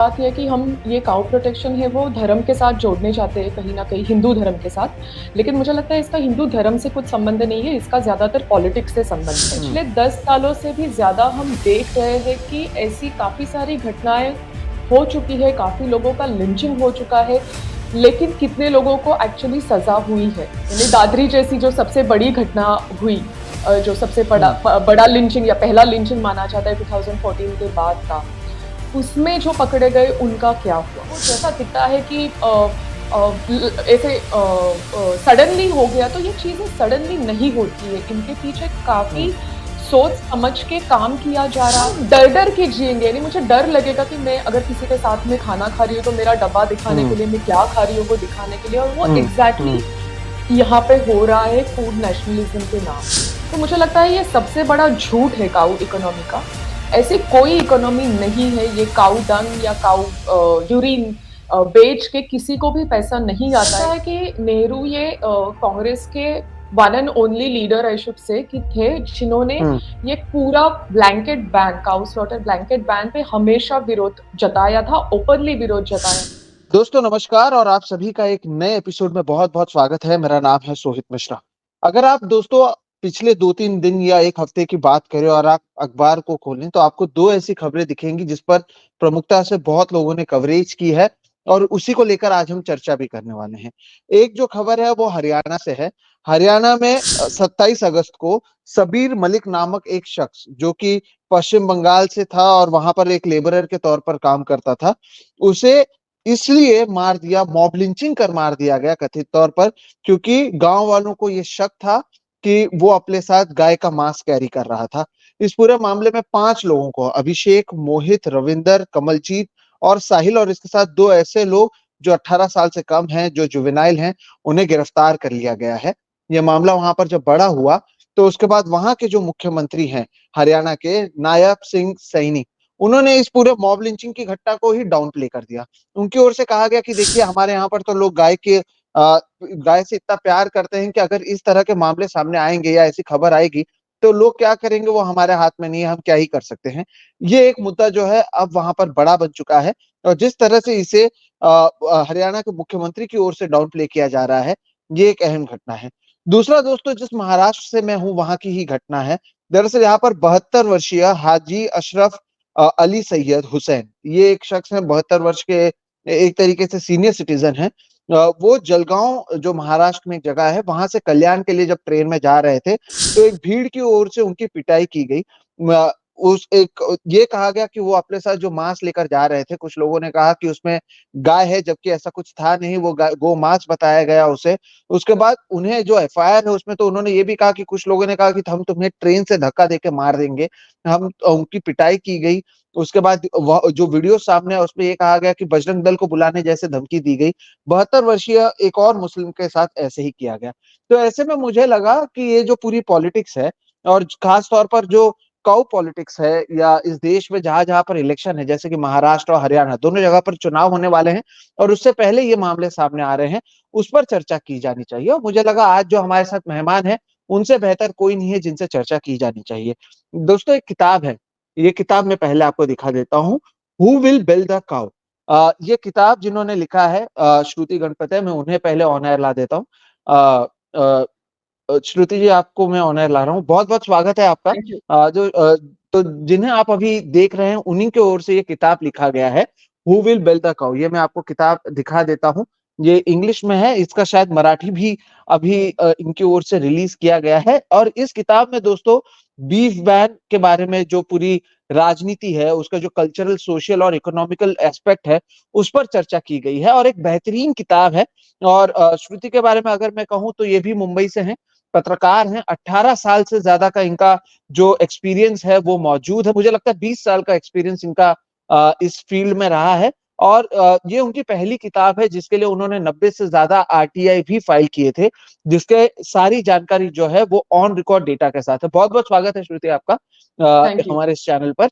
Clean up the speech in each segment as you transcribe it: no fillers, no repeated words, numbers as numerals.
बात ये है कि हम ये काऊ प्रोटेक्शन है वो धर्म के साथ जोड़ने चाहते हैं कहीं न कहीं हिंदू धर्म के साथ। लेकिन मुझे लगता है इसका हिंदू धर्म से कुछ संबंध नहीं है, इसका ज़्यादातर पॉलिटिक्स से संबंध है। हुँ, पिछले 10 सालों से भी ज़्यादा हम देख रहे हैं कि ऐसी काफ़ी सारी घटनाएँ हो चुकी है, काफ़ी लोगों का लिंचिंग हो चुका है, लेकिन कितने लोगों को एक्चुअली सज़ा हुई है। यानी दादरी जैसी जो सबसे बड़ी घटना हुई जो सबसे हुँ, बड़ा लिंचिंग या पहला लिंचिंग माना जाता है 2014 के बाद का। उसमें जो पकड़े गए उनका क्या हुआ? वो जैसा दिखता है कि ऐसे सडनली हो गया तो ये चीज़ें सडनली नहीं होती है। इनके पीछे काफ़ी हुँ, सोच समझ के काम किया जा रहा है। डर-डर के जिएँगे यानी मुझे डर लगेगा कि मैं अगर किसी के साथ में खाना खा रही हूँ तो मेरा डब्बा दिखाने के हुँ, लिए मैं क्या खा रही हूँ वो दिखाने के लिए और वो हुँ, एग्ज़ैक्टली हुँ, यहाँ पे हो रहा है फूड नेशनलिज़्म के नाम पे। तो मुझे लगता है ये सबसे बड़ा झूठ है काऊ इकोनॉमी का। ऐसी कोई इकोनॉमी नहीं है ये काऊ डंग या काऊ यूरिन बेच के किसी को भी पैसा नहीं आता है कि नेहरू ये कांग्रेस के one and only leader I should say कि थे जिन्होंने हुँ। ये पूरा ब्लैंकेट बैन काऊ स्लॉटर ब्लैंकेट बैन पे हमेशा विरोध जताया था, ओपनली विरोध जताया। दोस्तों नमस्कार और आप सभी का एक नए एपिसोड में बहुत-बहुत स्वागत है। मेरा नाम है सोहित मिश्रा। अगर आप दोस्तों पिछले 2-3 दिन या 1 हफ्ते की बात करें और आप अखबार को खोलें तो आपको 2 ऐसी खबरें दिखेंगी जिस पर प्रमुखता से बहुत लोगों ने कवरेज की है और उसी को लेकर आज हम चर्चा भी करने वाले हैं। एक जो खबर है वो हरियाणा से है। हरियाणा में 27 अगस्त को सबीर मलिक नामक एक शख्स जो कि पश्चिम बंगाल से था और वहाँ पर एक लेबरर के तौर पर काम करता था, उसे इसलिए मार दिया, मॉब लिंचिंग कर मार दिया गया कथित तौर पर क्योंकि गाँव वालों को ये शक था कि वो अपने साथ गाय का मांस कैरी कर रहा था। इस पूरे मामले में 5 लोगों को अभिषेक, मोहित, रविंदर, कमलजीत और साहिल और इसके साथ 2 ऐसे लोग जो 18 साल से कम हैं, जो जुवेनाइल हैं, उन्हें गिरफ्तार कर लिया गया है। ये मामला वहाँ पर जब बड़ा हुआ, तो उसके बाद वहाँ के जो मुख्यमंत्री हैं, हरियाणा के नायब सिंह सैनी, उन्होंने इस पूरे मॉब लिंचिंग की घटना को ही डाउन प्ले कर दिया। उनकी ओर से कहा गया कि देखिए हमारे यहाँ पर तो लोग गाय से इतना प्यार करते हैं कि अगर इस तरह के मामले सामने आएँगे या ऐसी खबर आएगी, तो लोग क्या करेंगे वो हमारे हाथ में नहीं है, हम क्या ही कर सकते हैं। ये एक मुद्दा जो है अब वहाँ पर बड़ा बन चुका है और जिस तरह से इसे हरियाणा के मुख्यमंत्री की ओर से डाउन प्ले किया जा रहा है, ये एक अहम घटना है। दूसरा दोस्तों जिस महाराष्ट्र से मैं हूँ वहाँ की ही घटना है। दरअसल यहाँ पर 72 वर्षीय हाजी अशरफ अली सैयद हुसैन, ये एक शख्स हैं 72 वर्ष के एक तरीके से सीनियर सिटीज़न हैं। वो जलगाँव जो महाराष्ट्र में एक जगह है, वहाँ से कल्याण के लिए जब ट्रेन में जा रहे थे, तो एक भीड़ की ओर से उनकी पिटाई की गई। म उस एक ये कहा गया कि वो अपने साथ जो मांस लेकर जा रहे थे, कुछ लोगों ने कहा कि उसमें गाय है, जबकि ऐसा कुछ था नहीं, वो गो-मांस बताया गया उसे। उसके बाद उन्हें जो एफआईआर है उसमें तो उन्होंने ये भी कहा कि कुछ लोगों ने कहा कि हम तुम्हें ट्रेन से धक्का देके मार देंगे। उनकी पिटाई की गई। उसके बाद वह जो वीडियो सामने है उसमें ये कहा गया कि बजरंग दल को बुलाने जैसे धमकी दी गई। 72 वर्षीय एक और मुस्लिम के साथ ऐसे ही किया गया। तो ऐसे में मुझे लगा कि ये जो पूरी पॉलिटिक्स है और खास तौर पर जो काऊ पॉलिटिक्स है या इस देश में जहाँ-जहाँ पर इलेक्शन है जैसे कि महाराष्ट्र और हरियाणा दोनों जगह पर चुनाव होने वाले हैं और उससे पहले ये मामले सामने आ रहे हैं, उस पर चर्चा की जानी चाहिए और मुझे लगा आज जो हमारे साथ मेहमान हैं, उनसे बेहतर कोई नहीं है जिनसे चर्चा की जानी चाहिए। दोस्तों एक किताब है, ये किताब मैं पहले आपको दिखा देता हूँ, who will build the cow. ये किताब जिन्होंने लिखा है श्रुति गणपति, मैं उन्हें पहले ऑन एयर ला देता हूँ। अ अ श्रुति जी आपको मैं ऑन एयर ला रहा हूँ। बहुत-बहुत स्वागत है आपका। Thank you. तो जिन्हें आप अभी देख रहे हैं उन्हीं की ओर से ये किताब लिखा गया है, who will build the cow. ये मैं आपको किताब दिखा देता हूँ। ये इंग्लिश में है, इसका शायद मराठी भी अभी इनकी ओर से रिलीज़ किया गया है और इस किताब में दोस्तों बीफ बैन के बारे में जो पूरी राजनीति है, उसका जो कल्चरल, सोशल और इकोनॉमिकल एस्पेक्ट है, उस पर चर्चा की गई है और एक बेहतरीन किताब है और श्रुति के बारे में अगर मैं कहूँ तो ये भी मुंबई से हैं, पत्रकार हैं, 18 साल से ज़्यादा का इनका जो एक्सपीरियंस है वो मौजूद है। मुझे लगता है 20 साल का एक्सपीरियंस इनका इस फील्ड में रहा है और ये उनकी पहली किताब है जिसके लिए उन्होंने 90 से ज़्यादा आरटीआई भी फाइल किए थे, जिसके सारी जानकारी जो है वो ऑन रिकॉर्ड डेटा के साथ है। बहुत-बहुत स्वागत है श्रुति आपका थैंक यू। हमारे इस चैनल पर।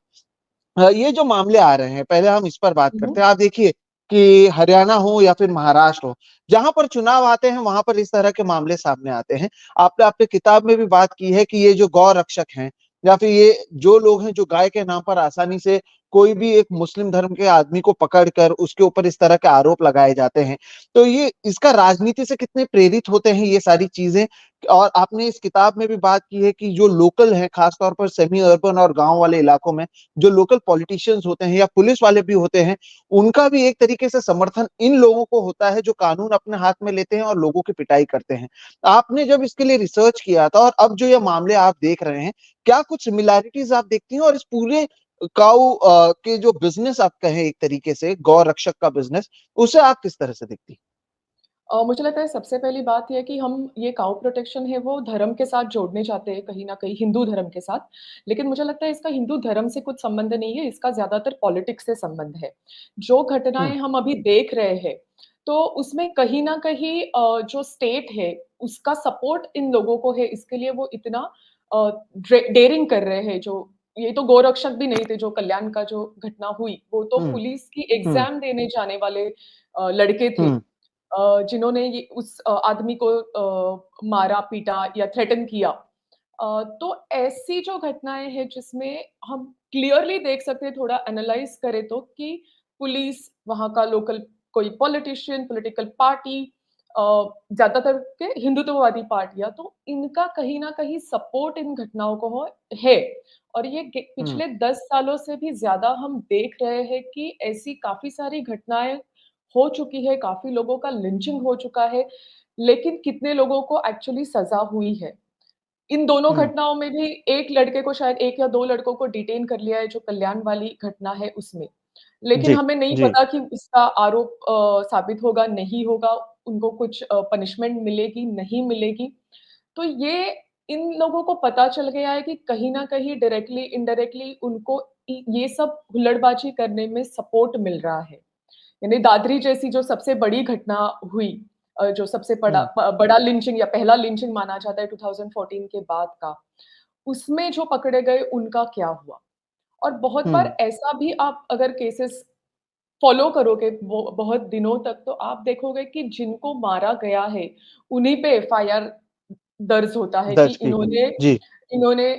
ये जो मामले आ रहे हैं, पहले हम इस पर बात हुँ, करते हुँ। हैं। आप देखिए कि हरियाणा हो या फिर महाराष्ट्र हो, जहाँ पर चुनाव आते हैं, वहाँ पर इस तरह के मामले सामने आते हैं। आपने अपनी किताब में भी बात की है कि ये जो गौ रक्षक हैं या फिर ये जो लोग हैं, जो गाय के नाम पर आसानी से कोई भी एक मुस्लिम धर्म के आदमी को पकड़कर उसके ऊपर इस तरह के आरोप लगाए जाते हैं। तो ये इसका राजनीति से कितने प्रेरित होते हैं ये सारी चीजें। और आपने इस किताब में भी बात की है कि जो लोकल है, खासतौर पर सेमी अर्बन और गांव वाले इलाकों में जो लोकल पॉलिटिशियंस होते हैं या पुलिस वाले भी होते हैं, उनका भी एक तरीके से समर्थन इन लोगों को होता है जो कानून अपने हाथ में लेते हैं और लोगों की पिटाई करते हैं। आपने जब इसके लिए रिसर्च किया था और अब जो ये मामले आप देख रहे हैं, क्या कुछ सिमिलैरिटीज आप देखती हैं? और इस पूरे काऊ के जो बिजनेस आप कहें एक तरीके से गौ रक्षक का बिजनेस, उसे आप किस तरह से देखती हैं? मुझे लगता है सबसे पहली बात ये है कि हम ये काऊ प्रोटेक्शन है वो धर्म के साथ जोड़ने चाहते हैं कहीं न कहीं हिंदू धर्म के साथ। लेकिन मुझे लगता है इसका हिंदू धर्म से कुछ संबंध नहीं है, इसका ज़्यादातर पॉलिटिक्स से संबंध है। जो हुँ, घटनाएँ हम अभी देख रहे हैं, तो उसमें कहीं न कहीं जो स्टेट है, उसका सपोर्ट इन लोगों को है, इसके लिए वो इतना अ, डेयरिंग कर रहे हैं जो ये तो गोरक्षक भी नहीं थे, जो कल्याण का जो घटना हुई, वो तो हुँ, पुलिस की हुँ, एग्ज़ाम देने जाने वाले लड़के थे। हुँ, जिन्होंने ये उस आदमी को मारा, पीटा या थ्रेटन किया। तो ऐसी जो घटनाएँ हैं जिसमें हम क्लियरली देख सकते हैं थोड़ा एनालाइज़ करें तो कि पुलिस, वहाँ का लोकल कोई पॉलिटिशियन, पॉलिटिकल पार्टी अ, ज़्यादातर के हिंदुत्ववादी पार्टियाँ, तो इनका कहीं न कहीं सपोर्ट इन घटनाओं को हो है। और ये हुँ, पिछले 10 सालों से भी ज़्यादा हम देख रहे हैं कि ऐसी काफ़ी सारी घटनाएँ हो चुकी है, काफ़ी लोगों का लिंचिंग हो चुका है, लेकिन कितने लोगों को एक्चुअली सज़ा हुई है। इन दोनों हुँ, घटनाओं में भी एक लड़के को शायद 1 या 2 लड़कों को डिटेन कर लिया है, जो कल्याण वाली घटना है उसमें। लेकिन जी, हमें नहीं जी, पता कि इसका आरोप साबित होगा, नहीं होगा, उनको कुछ पनिशमेंट मिलेगी, नहीं मिलेगी। तो ये इन लोगों को पता चल गया है कि कहीं न कहीं डायरेक्टली, इनडायरेक्टली उनको ये सब हुल्लड़बाज़ी करने में सपोर्ट मिल रहा है। यानी दादरी जैसी जो सबसे बड़ी घटना हुई जो सबसे बड़ा हुँ, बड़ा लिंचिंग या पहला लिंचिंग माना जाता है 2014 के बाद का, उसमें जो पकड़े गए उनका क्या हुआ? और बहुत बार हुँ, ऐसा भी आप अगर केसेस फ़ॉलो करोगे बहुत दिनों तक तो आप देखोगे कि जिनको मारा गया है, उन्हीं पे एफआईआर दर्ज होता है कि दर्ज की गई। इन्होंने जी, इन्होंने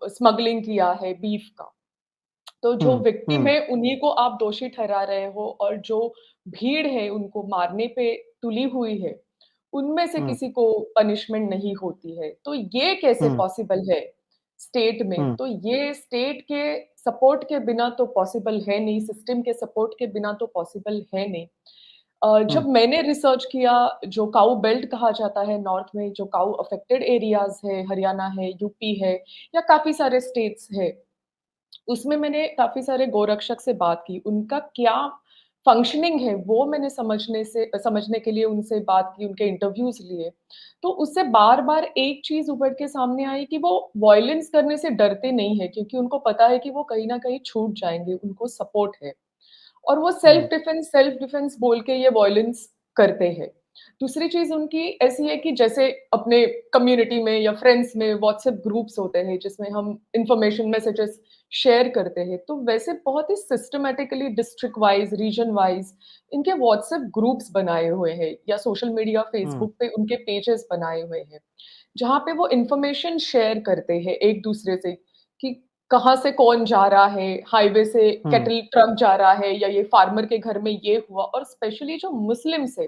स्मगलिंग किया है बीफ का। तो जो हुँ, विक्टिम हुँ, है उन्हीं को आप दोषी ठहरा रहे हो और जो भीड़ है उनको मारने पे तुली हुई है, उनमें से हुँ, किसी को पनिशमेंट नहीं होती है। तो ये कैसे हुँ, पॉसिबल है स्टेट में? हुँ, तो ये स्टेट के सपोर्ट के बिना तो पॉसिबल है नहीं, सिस्टम के सपोर्ट के बिना तो पॉसिबल है नहीं। हुँ, जब मैंने रिसर्च किया जो काऊ बेल्ट कहा जाता है नॉर्थ में जो काऊ अफेक्टेड एरियाज़ है, हरियाणा है, यूपी है या काफ़ी सारे स्टेट्स है। उसमें मैंने काफ़ी सारे गोरक्षक से बात की, उनका क्या फंक्शनिंग है, वो मैंने समझने के लिए उनसे बात की, उनके इंटरव्यूज़ लिए। तो उससे बार-बार एक चीज़ उभर के सामने आई कि वो वॉयलेंस करने से डरते नहीं हैं, क्योंकि उनको पता है कि वो कहीं न कहीं छूट जाएँगे, उनको सपोर्ट है। और वो हुँ, सेल्फ डिफेंस बोल के ये वॉयलेंस करते हैं। दूसरी चीज़ उनकी ऐसी है कि जैसे अपने कम्युनिटी में या फ्रेंड्स में व्हाट्सएप ग्रुप्स होते हैं, जिसमें हम इन्फॉर्मेशन मैसेजेस शेयर करते हैं, तो वैसे बहुत ही systematically district wise, region wise इनके व्हाट्सएप ग्रुप्स बनाए हुए हैं या सोशल मीडिया, हुँ, फेसबुक पे उनके पेजेस बनाए हुए हैं, जहाँ पे वो इन्फॉर्मेशन शेयर करते हैं एक-दूसरे से कि कहाँ से कौन जा रहा है, हाईवे से हुँ, कैटल ट्रक जा रहा है या ये फार्मर के घर में ये हुआ और स्पेशली जो मुस्लिम्स हैं,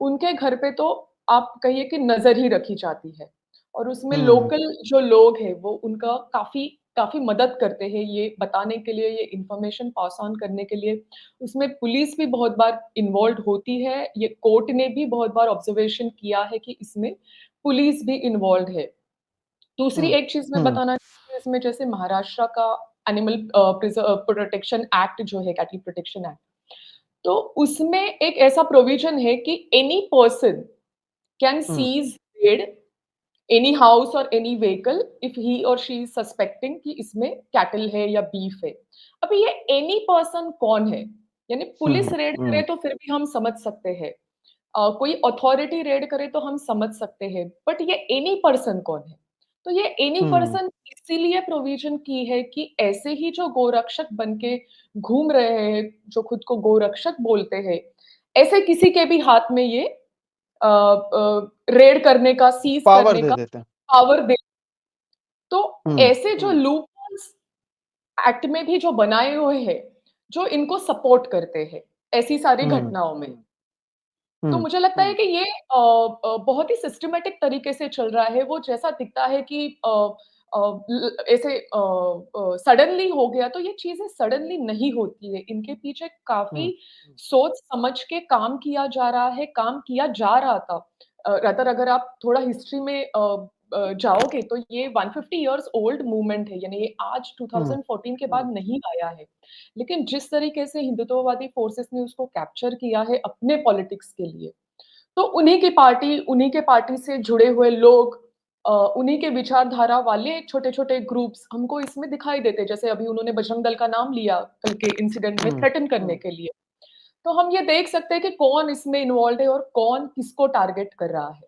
उनके घर पे तो आप कहिए कि नज़र ही रखी जाती है और उसमें हुँ, लोकल जो लोग हैं, वो उनका काफ़ी काफ़ी मदद करते हैं ये बताने के लिए, ये इन्फॉर्मेशन पास ऑन करने के लिए। उसमें पुलिस भी बहुत बार इन्वॉल्व्ड होती है, ये कोर्ट ने भी बहुत बार ऑब्जर्वेशन किया है कि इसमें पुलिस भी इन्वॉल्व्ड है। दूसरी हुँ, एक चीज़ मैं हुँ, बताना चाहूँगी इसमें जैसे महाराष्ट्र का एनिमल प्रोटेक्शन एक्ट जो है कैटल प्रोटेक्शन एक्ट, तो उसमें एक ऐसा प्रोविज़न है कि any person can um, seize raid any house or any vehicle if he or she is suspecting कि इसमें कैटल है या बीफ है। अब ये एनी पर्सन कौन है? यानी पुलिस हुँ, रेड करे हुँ, तो फिर भी हम समझ सकते हैं। कोई अथॉरिटी रेड करे तो हम समझ सकते हैं, बट ये एनी पर्सन कौन है? तो ये एनी हुँ, पर्सन इसीलिए प्रोविज़न की है कि ऐसे ही जो गोरक्षक बन के घूम रहे हैं, जो खुद को गोरक्षक बोलते हैं, ऐसे किसी के भी हाथ में ये रेड करने का, सीज़ पावर करने दे का देते हैं। पावर दे तो हुँ, ऐसे जो हुँ, लूपहोल्स एक्ट में भी जो बनाए हुए हैं, जो इनको सपोर्ट करते हैं, ऐसी सारी हुँ, घटनाओं में। तो हुँ, मुझे लगता है कि ये बहुत ही सिस्टमैटिक तरीके से चल रहा है। वो जैसा दिखता है कि ऐसे सडनली हो गया, तो ये चीज़ें सडनली नहीं होती है। इनके पीछे काफ़ी हुँ, सोच समझ के काम किया जा रहा है, काम किया जा रहा था। रादर अगर आप थोड़ा हिस्ट्री में जाओगे तो ये 150 इयर्स ओल्ड मूवमेंट है, यानी ये आज हुँ, 2014 के बाद नहीं आया है। लेकिन जिस तरीके से हिंदुत्ववादी फोर्सेस ने उसको कैप्चर किया है अपने पॉलिटिक्स के लिए, तो उन्हीं के पार्टी से जुड़े हुए लोग, उन्हीं के विचारधारा वाले छोटे-छोटे ग्रुप्स हमको इसमें दिखाई देते हैं। जैसे अभी उन्होंने बजरंग दल का नाम लिया कल के इंसिडेंट में हुँ। थ्रेटन करने के लिए। तो हम ये देख सकते हैं कि कौन इसमें इन्वॉल्व्ड है और कौन किसको टारगेट कर रहा है।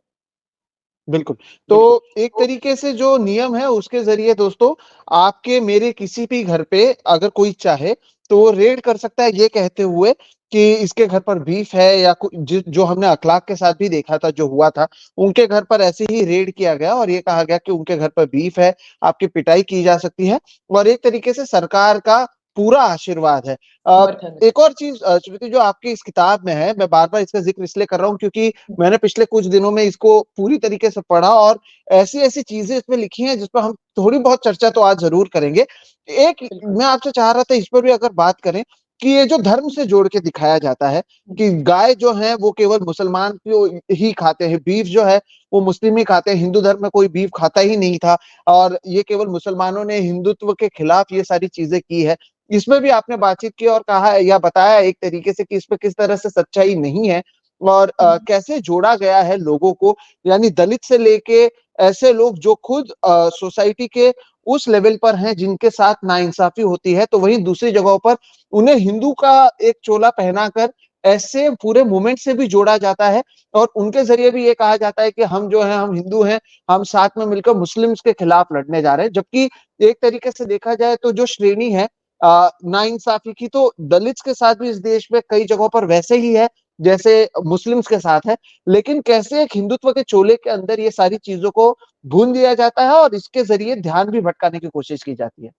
बिल्कुल। तो बिल्कुल। एक तो तरीके से जो नियम है उसके ज़रिए दोस्तों आपके मेरे किसी भी घर पे अगर कोई चाहे तो वो रेड कर सकता है ये कहते हुए कि इसके घर पर बीफ है या जो हमने अखलाक के साथ भी देखा था जो हुआ था, उनके घर पर ऐसे ही रेड किया गया और ये कहा गया कि उनके घर पर बीफ है, आपकी पिटाई की जा सकती है और एक तरीके से सरकार का पूरा आशीर्वाद है। अ, समर्थन है। एक और चीज़ श्रुति जो आपकी इस किताब में है, मैं बार-बार इसका ज़िक्र इसलिए कर रहा हूँ क्योंकि मैंने पिछले कुछ दिनों में इसको पूरी तरीके से पढ़ा और ऐसी-ऐसी चीज़ें इसमें लिखी हैं जिस पर हम थोड़ी बहुत चर्चा तो आज ज़रूर करेंगे। एक बिल्कुल। मैं आपसे चाह रहा था इस पर भी अगर बात करें कि ये जो धर्म से जोड़ के दिखाया जाता है हुँ, कि गाय जो है वो केवल मुसलमान को ही खाते हैं, बीफ जो है वो मुस्लिम ही खाते हैं, हिंदू धर्म में कोई बीफ खाता ही नहीं था और ये केवल मुसलमानों ने हिंदुत्व के खिलाफ ये सारी चीज़ें की है। इसमें भी आपने बातचीत की और कहा या बताया एक तरीके से कि इसमें किस तरह से सच्चाई नहीं है और हुँ, कैसे जोड़ा गया है लोगों को यानी दलित से लेके ऐसे लोग जो खुद सोसाइटी के उस लेवल पर हैं जिनके साथ नाइंसाफी होती है, तो वहीं दूसरी जगहों पर उन्हें हिंदू का एक चोला पहनाकर ऐसे पूरे मूवमेंट से भी जोड़ा जाता है और उनके ज़रिए भी ये कहा जाता है कि हम जो हैं, हम हिंदू हैं, हम साथ में मिलकर मुस्लिम्स के खिलाफ लड़ने जा रहे हैं। जबकि एक तरीके से देखा जाए तो जो श्रेणी है नाइंसाफी की तो दलित्स के साथ भी इस देश में कई जगहों पर वैसे ही है, जैसे मुस्लिम्स के साथ है। लेकिन कैसे एक हिंदुत्व के चोले के अंदर ये सारी चीज़ों को भून दिया जाता है और इसके ज़रिए ध्यान भी भटकाने की कोशिश की जाती है।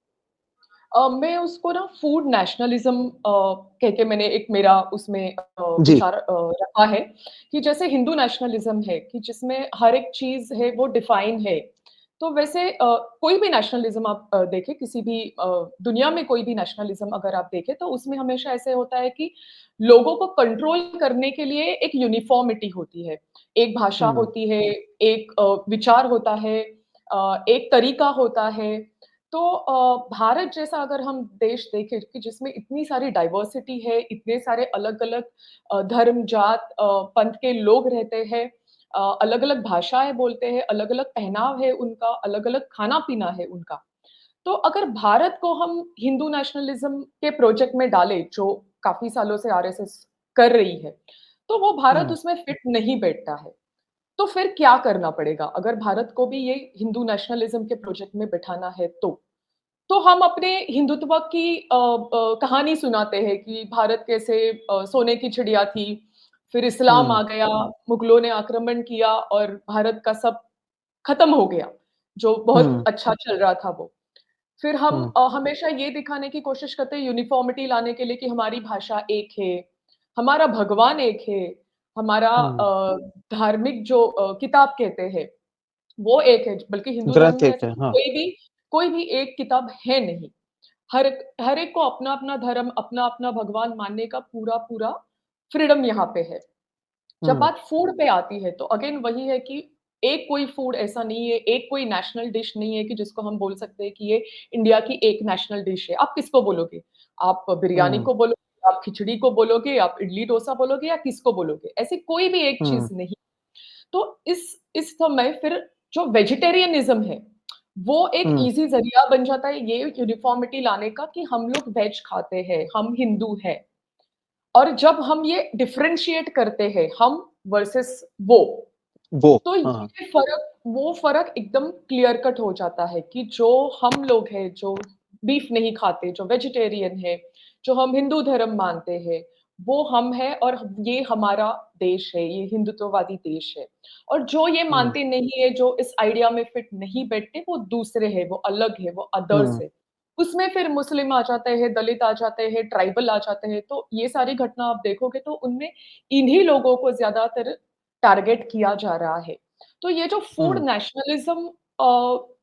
मैं उसको ना फूड नेशनलिज़्म कह के मैंने एक मेरा उसमें जी। विचार रखा है कि जैसे हिंदू नेशनलिज़्म है कि जिसमें हर एक चीज़ है वो डिफाइन है। तो वैसे कोई भी नेशनलिज़्म आप देखें किसी भी दुनिया में कोई भी नेशनलिज़्म अगर आप देखें तो उसमें हमेशा ऐसे होता है कि लोगों को कंट्रोल करने के लिए एक यूनिफ़ॉर्मिटी होती है। एक भाषा हुँ, होती है, एक विचार होता है, एक तरीका होता है। तो भारत जैसा अगर हम देश देखें कि जिसमें इतनी सारी डाइवर्सिटी है, इतने सारे अलग-अलग धर्म, जात, पंथ के लोग रहते हैं, अलग-अलग भाषाएँ बोलते हैं, अलग-अलग पहनाव है उनका, अलग-अलग खाना-पीना है उनका। तो अगर भारत को हम हिंदू नेशनलिज़्म के प्रोजेक्ट में डालें, जो काफ़ी सालों से आरएसएस कर रही है, तो वो भारत हुँ, उसमें फिट नहीं बैठता है। तो फिर क्या करना पड़ेगा? अगर भारत को भी ये हिंदू नेशनलिज़्म के प्रोजेक्ट में बिठाना है तो? तो हम अपने हिंदुत्व की कहानी सुनाते हैं कि भारत कैसे सोने की चिड़िया थी, फिर इस्लाम हुँ, आ गया, मुगलों ने आक्रमण किया और भारत का सब खत्म हो गया, जो बहुत हुँ, अच्छा चल रहा था वो। फिर हम हुँ, हमेशा ये दिखाने की कोशिश करते हैं यूनिफ़ॉर्मिटी लाने के लिए कि हमारी भाषा एक है, हमारा भगवान एक है, हमारा हुँ। धार्मिक जो किताब कहते हैं वो एक है, बल्कि हिंदू धर्म ग्रंथ में एक ऐसा है, हाँ। कोई भी एक किताब है नहीं। हर एक को अपना-अपना धर्म, अपना-अपना भगवान मानने का पूरा-पूरा फ्रीडम यहाँ पे है। जब हुँ, बात फूड पे आती है, तो अगेन वही है कि एक कोई फूड ऐसा नहीं है, एक कोई नेशनल डिश नहीं है कि जिसको हम बोल सकते हैं कि ये इंडिया की एक नेशनल डिश है। आप किसको बोलोगे? आप बिरयानी हुँ, को बोलोगे, आप खिचड़ी को बोलोगे, आप इडली-डोसा बोलोगे या किसको बोलोगे? ऐसी कोई भी एक हुँ, चीज़ नहीं। तो इस समय फिर जो वेजिटेरियनिज़्म है, वो एक हुँ, ईज़ी ज़रिया बन जाता है ये यूनिफ़ॉर्मिटी लाने का कि हम लोग वेज खाते हैं, हम हिंदू हैं। और जब हम ये डिफरेंशिएट करते हैं, हम वर्सेस वो, वो, तो हाँ, ये फ़र्क वो फ़र्क एकदम क्लियर कट हो जाता है कि जो हम लोग हैं, जो बीफ नहीं खाते, जो वेजिटेरियन है, जो हम हिंदू धर्म मानते हैं, वो हम हैं और ये हमारा देश है, ये हिंदुत्ववादी देश है। और जो ये हुँ, मानते नहीं है, जो इस आइडिया में फिट नहीं बैठते, वो दूसरे हैं, वो अलग है, वो अदर्स हुँ, है। उसमें फिर मुस्लिम आ जाते हैं, दलित आ जाते हैं, ट्राइबल आ जाते हैं, तो ये सारी घटना आप देखोगे तो उनमें इन्हीं लोगों को ज़्यादातर टारगेट किया जा रहा है। तो ये जो फूड हुँ, नेशनलिज़्म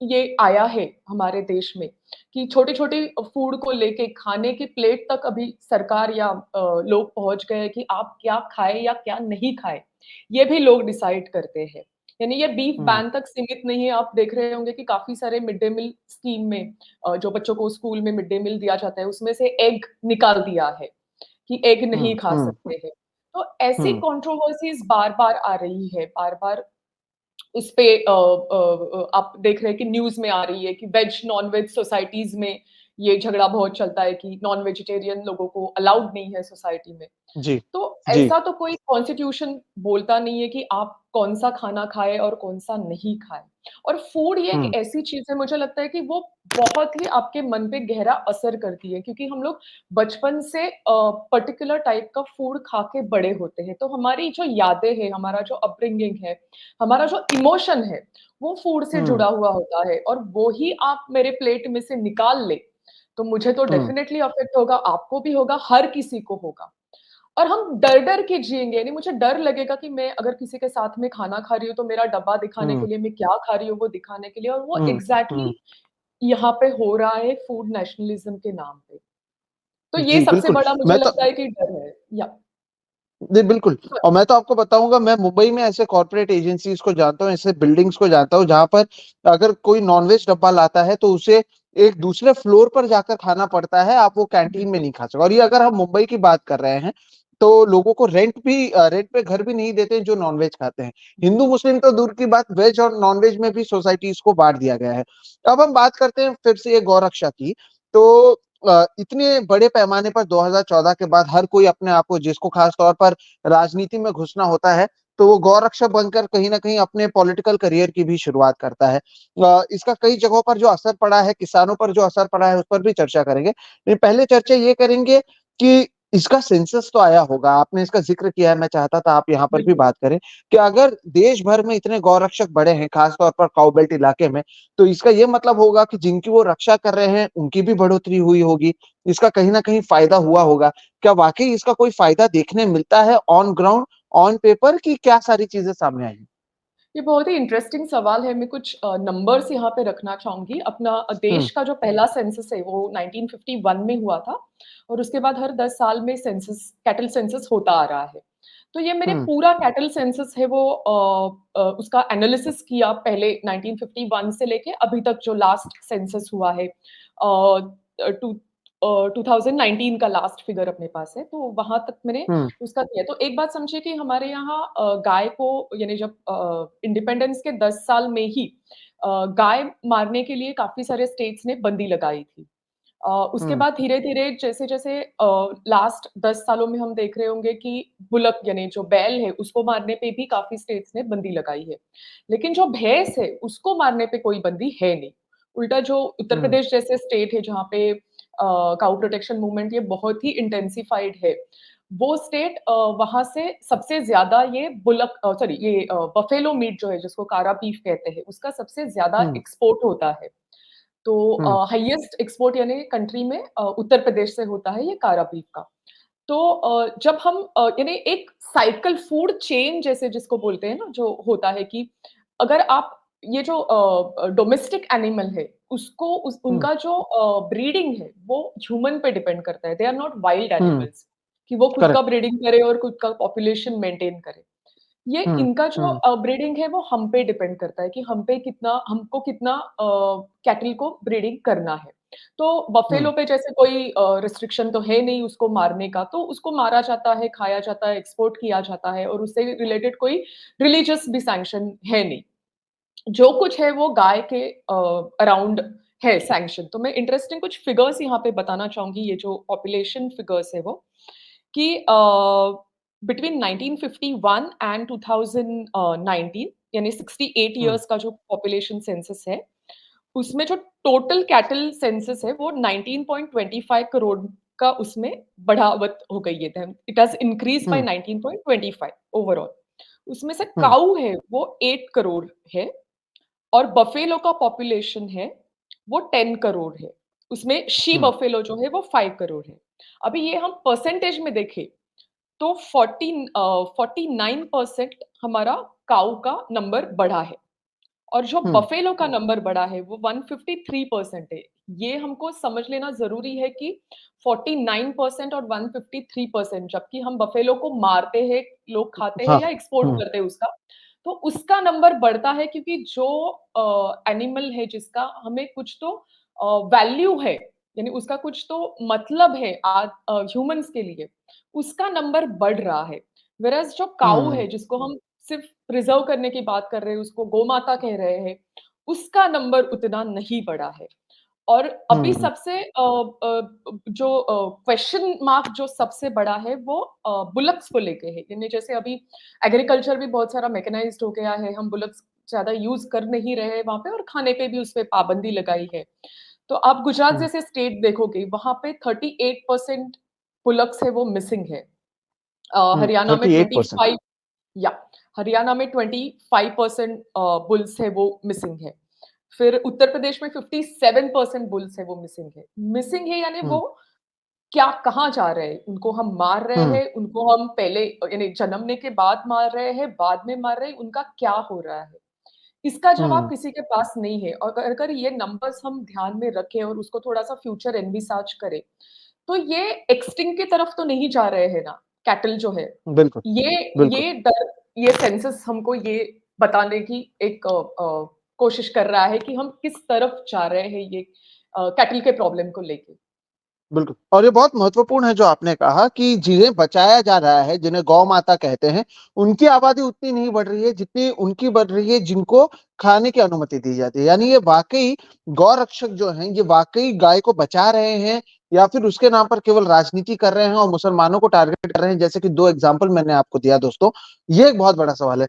ये आया है हमारे देश में कि छोटे-छोटे फूड को लेके खाने की प्लेट तक अभी सरकार या लोग पहुँच गए हैं कि आप क्या खाएँ या क्या नहीं खाएँ, ये भी लोग डिसाइड करते हैं। यानी ये बीफ हुँ, बैन तक सीमित नहीं है, आप देख रहे होंगे कि काफ़ी सारे मिड डे मील स्कीम में जो बच्चों को स्कूल में मिड डे मील दिया जाता है, उसमें से एग निकाल दिया है कि एग नहीं हुँ, खा हुँ, सकते हैं। तो ऐसी हुँ, कंट्रोवर्सीज़ बार-बार आ रही है, बार-बार उसपे आप देख रहे हैं कि न्यूज़ में आ रही है कि वेज, नॉन-वेज सोसाइटीज़ में ये झगड़ा बहुत चलता है कि नॉन वेजिटेरियन लोगों को अलाउड नहीं है सोसाइटी में। जी, तो जी, ऐसा तो कोई कॉन्स्टिट्यूशन बोलता नहीं है कि आप कौन-सा खाना खाएँ और कौन-सा नहीं खाएँ। और फूड ये एक हुँ, ऐसी चीज़ है मुझे लगता है कि वो बहुत ही आपके मन पे गहरा असर करती है क्योंकि हम लोग बचपन से पर्टिकुलर टाइप का फूड खा के बड़े होते हैं। तो हमारी जो यादें हैं, हमारा जो अपब्रिंगिंग है, हमारा जो इमोशन है, वो फूड से हुँ, जुड़ा हुआ होता है और वो ही आप मेरे प्लेट में से निकाल लें, तो मुझे तो हुँ, डेफ़िनेटली अफ़ेक्ट होगा, आपको भी होगा, हर किसी को होगा। और हम डर-डर के जिएँगे, यानी मुझे डर लगेगा कि मैं अगर किसी के साथ में खाना खा रही हूँ, तो मेरा डब्बा दिखाने के हुँ, लिए मैं क्या खा रही हूँ, वो दिखाने के लिए और वो हुँ, हुँ। एग्ज़ैक्टली यहाँ पे हो रहा है फूड नेशनलिज़्म के नाम पे। तो ये जी, सबसे बिल्कुल। बड़ा मुझे मैं तो लगता है कि डर है। या जी, बिल्कुल और मैं तो आपको बताऊँगा मैं मुंबई में ऐसे कॉर्पोरेट एजेंसीज़ को जानता हूँ, ऐसे बिल्डिंग्स को जानता हूँ जहाँ पर अगर कोई नॉन-वेज डब्बा लाता है तो उसे एक दूसरे फ्लोर पर जाकर खाना पड़ता है, आप वो कैंटीन में नहीं खा सकते और ये अगर हम मुंबई की बात कर रहे हैं, तो लोगों को रेंट पे घर भी नहीं देते हैं जो नॉन-वेज खाते हैं। हिंदू-मुस्लिम तो दूर की बात, वेज और नॉन-वेज में भी सोसाइटीज़ को बाँट दिया गया है। अब हम बात करते हैं फिर से ये गौरक्षा की, तो इतने बड़े पैमाने पर 2014 के बाद हर कोई अपने आप को जिसको खास तौर पर राजनीति में घुसना होता है, तो वो गौरक्षक बनकर कहीं न कहीं अपने पॉलिटिकल करियर की भी शुरुआत करता है। इसका कई जगहों पर जो असर पड़ा है, किसानों पर जो असर पड़ा है, उस पर भी चर्चा करेंगे। लेकिन पहले चर्चा ये करेंगे कि इसका सेंसस तो आया होगा, आपने इसका ज़िक्र किया है, मैं चाहता था आप यहाँ पर भी बिल्कुल। बात करें कि अगर देश भर में इतने गौरक्षक बढ़े हैं, खास तौर पर काऊ बेल्ट इलाके में, तो इसका ये मतलब होगा कि जिनकी वो रक्षा कर रहे हैं, उनकी भी बढ़ोतरी हुई होगी। इसका कहीं न कहीं फ़ायदा हुआ होगा। क्या वाक़ई इसका कोई फ़ायदा देखने मिलता है ऑन ग्राउंड, ऑन पेपर कि क्या सारी चीज़ें सामने आई हैं? ये बहुत ही इंटरेस्टिंग सवाल है। मैं कुछ नंबर्स यहाँ पे रखना चाहूँगी। अपना हुँ, देश का जो पहला सेंसस है वो 1951 में हुआ था और उसके बाद हर 10 साल में सेंसस कैटल सेंसस होता आ रहा है। तो ये मैंने हुँ, पूरा कैटल सेंसस है वो उसका एनालिसिस किया पहले 1951 से लेके अभी तक जो लास्ट सेंसस हुआ है। टू 2019 का लास्ट फिगर अपने पास है, तो वहाँ तक मैंने हुँ, उसका किया। तो एक बात समझिए कि हमारे यहाँ गाय को यानी जब इंडिपेंडेंस के 10 साल में ही गाय मारने के लिए काफ़ी सारे स्टेट्स ने बंदी लगाई थी। उसके हुँ, बाद धीरे-धीरे जैसे-जैसे लास्ट 10 सालों में हम देख रहे होंगे कि बुलक यानी जो बैल है, उसको मारने पे भी काफ़ी स्टेट्स ने बंदी लगाई है। लेकिन जो भैंस है, उसको मारने पे कोई बंदी है नहीं। उल्टा जो उत्तर हुँ, प्रदेश जैसे स्टेट है जहाँ पे काऊ प्रोटेक्शन मूवमेंट ये बहुत ही इंटेंसिफाइड है। वो स्टेट वहाँ से सबसे ज़्यादा ये सॉरी ये बफेलो मीट जो है जिसको कारा बीफ कहते हैं, उसका सबसे ज़्यादा हुँ, एक्सपोर्ट होता है। तो हुँ, हाईएस्ट एक्सपोर्ट यानी कंट्री में उत्तर प्रदेश से होता है ये कारा बीफ का। तो जब हम यानी एक साइकिल फूड चेन जैसे जिसको बोलते हैं ना, जो होता है कि अगर आप ये जो डोमेस्टिक एनिमल है, उसको हुँ, उनका जो ब्रीडिंग है, वो ह्यूमन पे डिपेंड करता है। They are not wild um, animals कि वो खुद का करेक्ट। ब्रीडिंग करे और खुद का पॉपुलेशन मेंटेन करे। ये हुँ, इनका जो हुँ, ब्रीडिंग है वो हम पे डिपेंड करता है कि हमको कितना कैटल को ब्रीडिंग करना है। तो हुँ, बफेलो पे जैसे कोई रिस्ट्रिक्शन तो है नहीं उसको मारने का, तो उसको मारा जाता है, खाया जाता है, एक्सपोर्ट किया जाता है और उससे रिलेटेड कोई रिलिजियस भी सैंक्शन है नहीं। जो कुछ है वो गाय के अराउंड है सैंक्शन। तो मैं इंटरेस्टिंग कुछ फिगर्स यहाँ पे बताना चाहूँगी, ये जो पॉपुलेशन फिगर्स है वो, कि बिटवीन 1951 एंड 2019 यानी 68 हुँ, इयर्स का जो पॉपुलेशन सेंसस है, उसमें जो टोटल कैटल सेंसस है वो 19.25 करोड़ का उसमें बढ़ावत हो गई है। It has increased by um, 19.25 overall. उसमें से हुँ, काऊ है वो 8 करोड़ है और बफेलो का पॉपुलेशन है वो 10 करोड़ है। उसमें शी हुँ, बफेलो जो है वो 5 करोड़ है। अभी ये हम परसेंटेज में देखें तो 49% हमारा काऊ का नंबर बढ़ा है। और जो हुँ, बफेलो का नंबर बढ़ा है वो 153% है। ये हमको समझ लेना ज़रूरी है कि 49% और 153% जबकि हम बफेलो को मारते हैं, लोग खाते हैं हाँ, या एक्सपोर्ट हुँ, करते हैं उसका, तो उसका नंबर बढ़ता है क्योंकि जो एनिमल है जिसका हमें कुछ तो वैल्यू है, यानी उसका कुछ तो मतलब है ह्यूमन्स के लिए, उसका नंबर बढ़ रहा है। व्हेरेas जो काऊ हुँ, है जिसको हम सिर्फ़ प्रिज़र्व करने की बात कर रहे हैं, उसको गोमाता कह रहे हैं, उसका नंबर उतना नहीं बढ़ा है। और अभी हुँ, सबसे जो क्वेश्चन मार्क जो सबसे बड़ा है वो बुलक्स को लेके है। यानी जैसे अभी एग्रीकल्चर भी बहुत सारा मैकेनाइज़्ड हो गया है, हम बुलक्स ज़्यादा यूज़ कर नहीं रहे हैं वहाँ पे और खाने पे भी उसपे पाबंदी लगाई है। तो आप गुजरात हुँ, जैसे स्टेट देखोगे, वहाँ पे 38% बुलक्स है वो मिसिंग है। हुँ, हरियाणा में 38%। 25 या हरियाणा में 25% बुल्स है वो मिसिंग है। फिर उत्तर प्रदेश में 57% बुल्स है वो मिसिंग है। मिसिंग है यानी हुँ, वो क्या कहाँ जा रहे हैं? उनको हम मार रहे हुँ, हैं, उनको हम पहले यानी जन्मने के बाद मार रहे हैं, बाद में मार रहे हैं, उनका क्या हो रहा है? इसका जवाब हुँ, किसी के पास नहीं है और अगर ये नंबर्स हम ध्यान में रखें और उसको थोड़ा-सा फ्यूचर एनविसाज करें, तो ये एक्सटिंक्ट की तरफ तो नहीं जा रहे हैं ना, कैटल जो है। बिल्कुल, ये बिल्कुल। ये डर ये सेंसस हमको ये बताने की एक कोशिश कर रहा है कि हम किस तरफ जा रहे हैं ये कैटल के प्रॉब्लम को लेके। बिल्कुल, और ये बहुत महत्वपूर्ण है जो आपने कहा कि जिन्हें बचाया जा रहा है, जिन्हें गौ माता कहते हैं, उनकी आबादी उतनी नहीं बढ़ रही है जितनी उनकी बढ़ रही है जिनको खाने की अनुमति दी जाती है। यानी ये वाक़ई गौ रक्षक जो हैं, ये वाक़ई गाय को बचा रहे हैं या फिर उसके नाम पर केवल राजनीति कर रहे हैं और मुसलमानों को टारगेट कर रहे हैं, जैसे कि 2 एग्ज़ाम्पल मैंने आपको दिया दोस्तों। ये एक बहुत बड़ा सवाल है।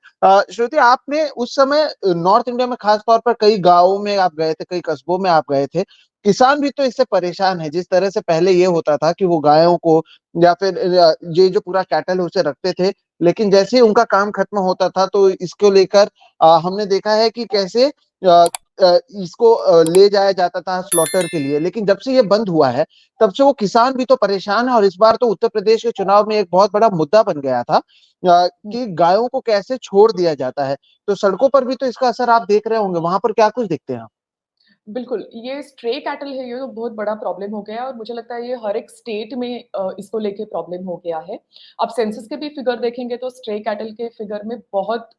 श्रुति, आपने उस समय नॉर्थ इंडिया में खास तौर पर कई गाँवों में आप गए थे, कई कस्बों में आप गए थे। किसान भी तो इससे परेशान है। जिस तरह से पहले ये होता था कि वो गायों को या फिर ये जो पूरा कैटल उसे रखते थे, लेकिन जैसे ही उनका काम खत्म होता था तो इसको लेकर हमने देखा है कि कैसे इसको ले जाया जाता था स्लॉटर के लिए। लेकिन जब से ये बंद हुआ है, तब से वो किसान भी तो परेशान है और इस बार तो उत्तर प्रदेश के चुनाव में एक बहुत बड़ा मुद्दा बन गया था हुँ, कि गायों को कैसे छोड़ दिया जाता है। तो सड़कों पर भी तो इसका असर आप देख रहे होंगे, वहाँ पर क्या कुछ देखते हैं आप? बिल्कुल, ये स्ट्रे कैटल है ये तो बहुत बड़ा प्रॉब्लम हो गया है और मुझे लगता है ये हर एक स्टेट में इसको लेके प्रॉब्लम हो गया है। आप सेंसस के भी फिगर देखेंगे तो स्ट्रे कैटल के फिगर में बहुत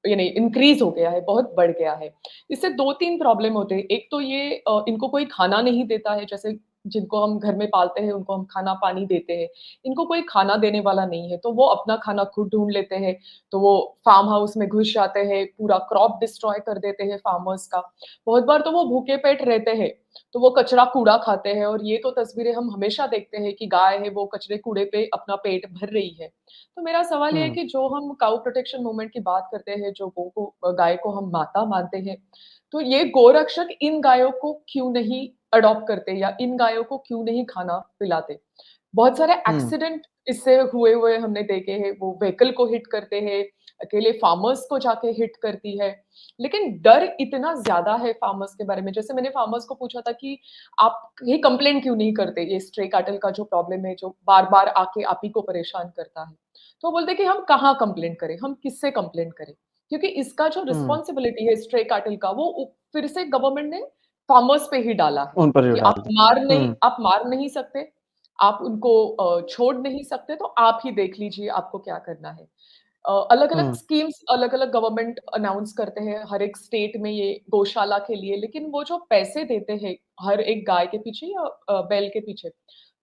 यानी इंक्रीज़ हो गया है, बहुत बढ़ गया है। इससे 2-3 प्रॉब्लम होते हैं। एक तो ये इनको कोई खाना नहीं देता है, जैसे जिनको हम घर में पालते हैं, उनको हम खाना-पानी देते हैं। इनको कोई खाना देने वाला नहीं है, तो वो अपना खाना खुद ढूँढ लेते हैं। तो वो फार्म हाउस में घुस जाते हैं, पूरा क्रॉप डिस्ट्रॉय कर देते हैं फार्मर्स का। बहुत बार तो वो भूखे पेट रहते हैं, तो वो कचरा-कूड़ा खाते हैं और ये तो तस्वीरें हम हमेशा देखते हैं कि गाय है वो कचरे-कूड़े पे अपना पेट भर रही है। तो मेरा सवाल ये है हुँ, कि जो हम काऊ प्रोटेक्शन मूवमेंट की बात करते हैं, जो गौ को गाय को हम माता मानते हैं, तो ये गोरक्षक इन गायों को क्यों नहीं अडॉप्ट करते या इन गायों को क्यों नहीं खाना पिलाते? बहुत सारे हुँ, एक्सीडेंट इससे हुए हुए हमने देखे हैं, वो व्हीकल को हिट करते हैं, अकेले फार्मर्स को जाके हिट करती है। लेकिन डर इतना ज़्यादा है फार्मर्स के बारे में, जैसे मैंने फार्मर्स को पूछा था कि आप ये कंप्लेंट क्यों नहीं करते, ये स्ट्रे कैटल का जो प्रॉब्लम है, जो बार-बार आके आप ही को परेशान करता है। तो वो बोलते हैं कि हम कहाँ कंप्लेंट करें, हम किससे कंप्लेंट करें? क्योंकि इसका जो हुँ। रिस्पॉन्सिबिलिटी है स्ट्रे कैटल का, वो फिर से गवर्नमेंट ने फार्मर्स पे ही डाला है, उन पर ही कि डाल दी। हुँ, आप मार नहीं सकते, आप उनको छोड़ नहीं सकते, तो आप ही देख लीजिए आपको क्या करना है। अलग-अलग हुँ, स्कीम्स अलग-अलग गवर्नमेंट अनाउंस करते हैं, हर एक स्टेट में ये गौशाला के लिए, लेकिन वो जो पैसे देते हैं हर एक गाय के पीछे या बैल के पीछे,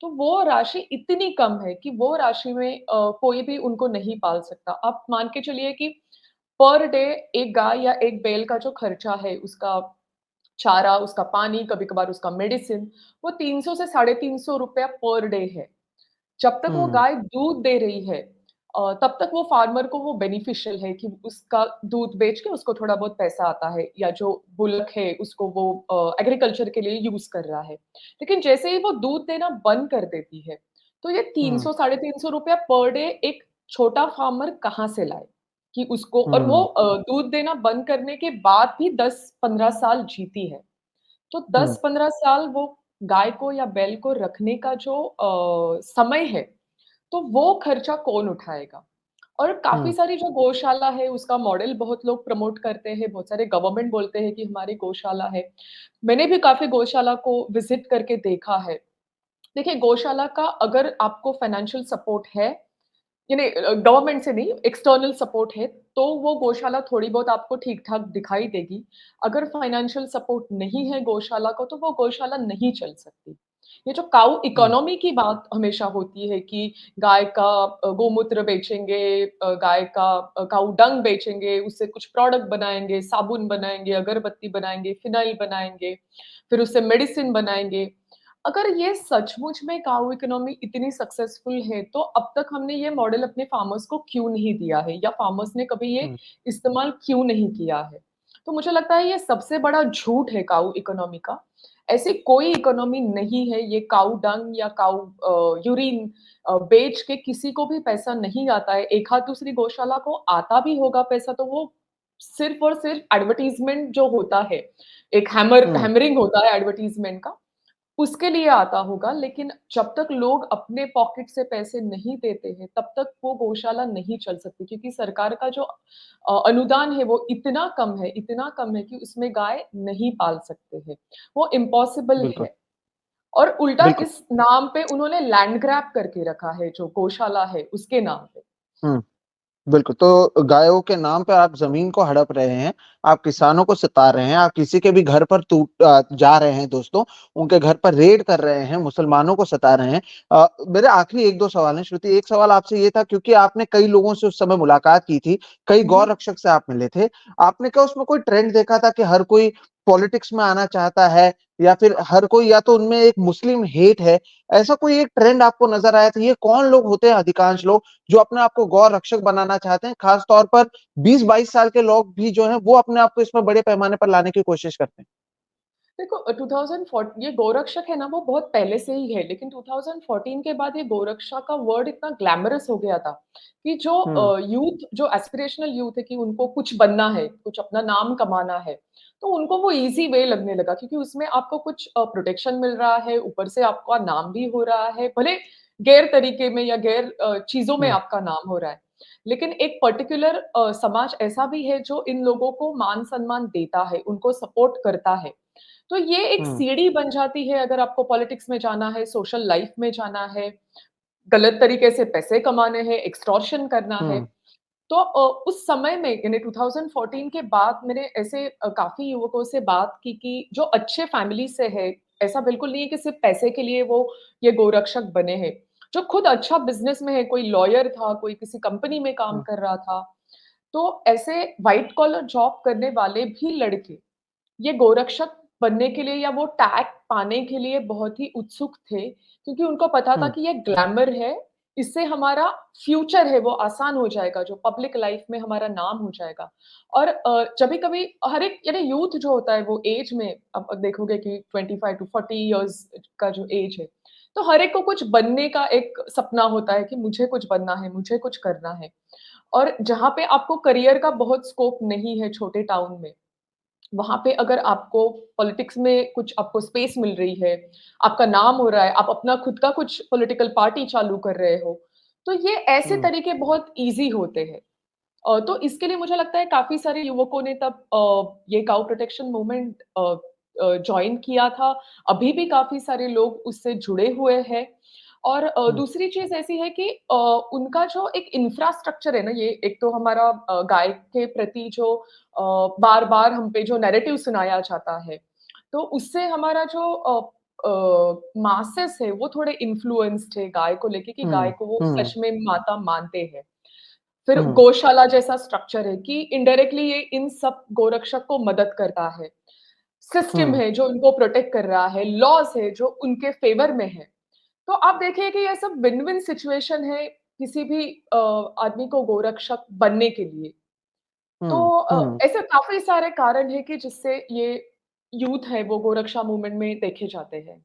तो वो राशि इतनी कम है कि वो राशि में कोई भी उनको नहीं पाल सकता। आप मान के चलिए कि पर डे एक गाय या एक बैल का जो खर्चा है, उसका चारा, उसका पानी, कभी-कभार उसका मेडिसिन, वो 300 से साढ़े 300 रुपया पर डे है। जब तक वो हुँ, गाय दूध दे रही है तब तक वो फार्मर को वो बेनिफिशियल है कि उसका दूध बेच के उसको थोड़ा बहुत पैसा आता है या जो बुल्क है उसको वो एग्रीकल्चर के लिए यूज़ कर रहा है। लेकिन जैसे ही वो दूध देना बंद कर देती है, तो ये हुँ, 300 साढ़े 300 रुपया पर डे एक छोटा फार्मर कहाँ से लाए? कि उसको और वो हुँ, दूध देना बंद करने के बाद भी 10-15 साल जीती है। तो हुँ, 10-15 साल वो गाय को या बैल को रखने का जो समय है, तो वो खर्चा कौन उठाएगा? और काफ़ी हुँ, सारी जो गौशाला है, उसका मॉडल बहुत लोग प्रमोट करते हैं, बहुत सारे गवर्नमेंट बोलते हैं कि हमारी गौशाला है। मैंने भी काफ़ी गौशाला को विज़िट करके देखा है। देखिए, गौशाला का अगर आपको फाइनेंशियल सपोर्ट है, यानी गवर्नमेंट से नहीं, एक्सटर्नल सपोर्ट है, तो वो गौशाला थोड़ी बहुत आपको ठीक-ठाक दिखाई देगी। अगर फाइनेंशियल सपोर्ट नहीं है गौशाला को, तो वो गौशाला नहीं चल सकती। ये जो काऊ हुँ, इकोनॉमी की बात हमेशा होती है कि गाय का गोमूत्र बेचेंगे, गाय का काऊ डंग बेचेंगे, उससे कुछ प्रोडक्ट बनाएँगे, साबुन बनाएँगे, अगरबत्ती बनाएँगे, फिनाइल बनाएँगे, फिर उससे मेडिसिन बनाएँगे। अगर ये सचमुच में काऊ इकोनॉमी इतनी सक्सेसफुल है, तो अब तक हमने ये मॉडल अपने फार्मर्स को क्यों नहीं दिया है या फार्मर्स ने कभी ये हुँ, इस्तेमाल क्यों नहीं किया है? तो मुझे लगता है ये सबसे बड़ा झूठ है काऊ इकोनॉमी का। ऐसी कोई इकोनॉमी नहीं है, ये काऊ डंग या काऊ यूरिन बेच के किसी को भी पैसा नहीं आता है। एक आध दूसरी गौशाला को आता भी होगा पैसा, तो वो सिर्फ़ और सिर्फ़ एडवर्टाइज़मेंट जो होता है, एक हुँ, हैमरिंग होता है एडवर्टाइज़मेंट का, उसके लिए आता होगा, लेकिन जब तक लोग अपने पॉकेट से पैसे नहीं देते हैं, तब तक वो गौशाला नहीं चल सकती क्योंकि सरकार का जो अनुदान है, वो इतना कम है कि उसमें गाय नहीं पाल सकते हैं। वो इम्पॉसिबल बिल्कुल, है और उल्टा बिल्कुल। इस नाम पे उन्होंने लैंड ग्रैब करके रखा है, जो गौशाला है, उसके नाम पे। हुँ। बिल्कुल, तो गायों के नाम पे आप ज़मीन को हड़प रहे हैं, आप किसानों को सता रहे हैं, आप किसी के भी घर पर जा रहे हैं दोस्तों, उनके घर पर रेड कर रहे हैं, मुसलमानों को सता रहे हैं। मेरे आखिरी 1-2 सवाल हैं श्रुति, एक सवाल आपसे ये था क्योंकि आपने कई लोगों से उस समय मुलाकात की थी, कई हुँ, गौ हुँ। रक्षक से आप मिले थे। आपने क्या उसमें कोई ट्रेंड देखा था कि हर कोई पॉलिटिक्स में आना चाहता है या फिर हर कोई या तो उनमें एक मुस्लिम हेट है, ऐसा कोई एक ट्रेंड आपको नज़र आया था? ये कौन लोग होते हैं अधिकांश लोग जो अपने आप को गौ रक्षक बनाना चाहते हैं, खास तौर पर 20-22 साल के लोग भी जो हैं, वो अपने आप को इसमें बड़े पैमाने पर लाने की कोशिश करते हैं। देखो 2004 ये गोरक्षक है ना वो बहुत पहले से ही है, लेकिन 2014 के बाद ये गोरक्षा का वर्ड इतना ग्लैमरस हो गया था कि जो हुँ, यूथ जो एस्पिरेशनल यूथ है कि उनको कुछ बनना है, कुछ अपना नाम कमाना है, तो उनको वो ईज़ी वे लगने लगा क्योंकि उसमें आपको कुछ प्रोटेक्शन मिल रहा है, ऊपर से आपका नाम भी हो रहा है, भले गैर तरीके में या गैर चीज़ों में हुँ, आपका नाम हो रहा है। लेकिन एक पर्टिकुलर समाज ऐसा भी है जो इन लोगों को मान-सम्मान देता है, उनको सपोर्ट करता है। तो ये एक हुँ, सीढ़ी बन जाती है अगर आपको पॉलिटिक्स में जाना है, सोशल लाइफ में जाना है, गलत तरीके से पैसे कमाने हैं, एक्सटॉर्शन करना है। हुँ, तो उस समय में यानी 2014 के बाद मैंने ऐसे काफ़ी युवकों से बात की कि जो अच्छे फैमिली से है, ऐसा बिल्कुल नहीं है कि सिर्फ़ पैसे के लिए वो ये गोरक्षक बने हैं। जो खुद अच्छा बिज़नेस में है, कोई लॉयर था, कोई किसी कंपनी में काम हुँ, कर रहा था। तो ऐसे व्हाइट कॉलर जॉब करने वाले भी लड़के ये गोरक्षक बनने के लिए या वो टैग पाने के लिए बहुत ही उत्सुक थे, क्योंकि उनको पता था हुँ, कि ये ग्लैमर है, इससे हमारा फ्यूचर है वो आसान हो जाएगा, जो पब्लिक लाइफ में हमारा नाम हो जाएगा। और कभी-कभी हर एक यानी यूथ जो होता है वो एज में अब देखोगे कि 25 टू 40 इयर्स का जो एज है, तो हर एक को कुछ बनने का एक सपना होता है कि मुझे कुछ बनना है, मुझे कुछ करना है। और जहाँ पे आपको करियर का बहुत स्कोप नहीं है छोटे टाउन में, वहाँ पे अगर आपको पॉलिटिक्स में कुछ आपको स्पेस मिल रही है, आपका नाम हो रहा है, आप अपना खुद का कुछ पॉलिटिकल पार्टी चालू कर रहे हो, तो ये ऐसे हुँ, तरीके बहुत ईज़ी होते हैं। तो इसके लिए मुझे लगता है काफ़ी सारे युवकों ने तब ये काऊ प्रोटेक्शन मूवमेंट जॉइन किया था। अभी भी काफ़ी सारे लोग उससे जुड़े हुए हैं और हुँ, दूसरी चीज़ ऐसी है कि उनका जो एक इंफ्रास्ट्रक्चर है ना, ये एक तो हमारा गाय के प्रति जो बार-बार हम पे जो नैरेटिव सुनाया जाता है, तो उससे हमारा जो मासेस है, वो थोड़े इन्फ्लुएंस्ड है गाय को लेके कि गाय हुँ, को वो हुँ, सच में माता मानते हैं। फिर हुँ, गौशाला जैसा स्ट्रक्चर है कि इनडायरेक्टली ये इन सब गोरक्षक को मदद करता है। सिस्टम हुँ, है जो उनको प्रोटेक्ट कर रहा है, लॉज़ है जो उनके फ़ेवर में है। तो आप देखिए कि ये सब विन-विन सिचुएशन है किसी भी आदमी को गोरक्षक बनने के लिए। तो हुँ, हुँ। ऐसे काफ़ी सारे कारण हैं कि जिससे ये यूथ है वो गोरक्षा मूवमेंट में देखे जाते हैं।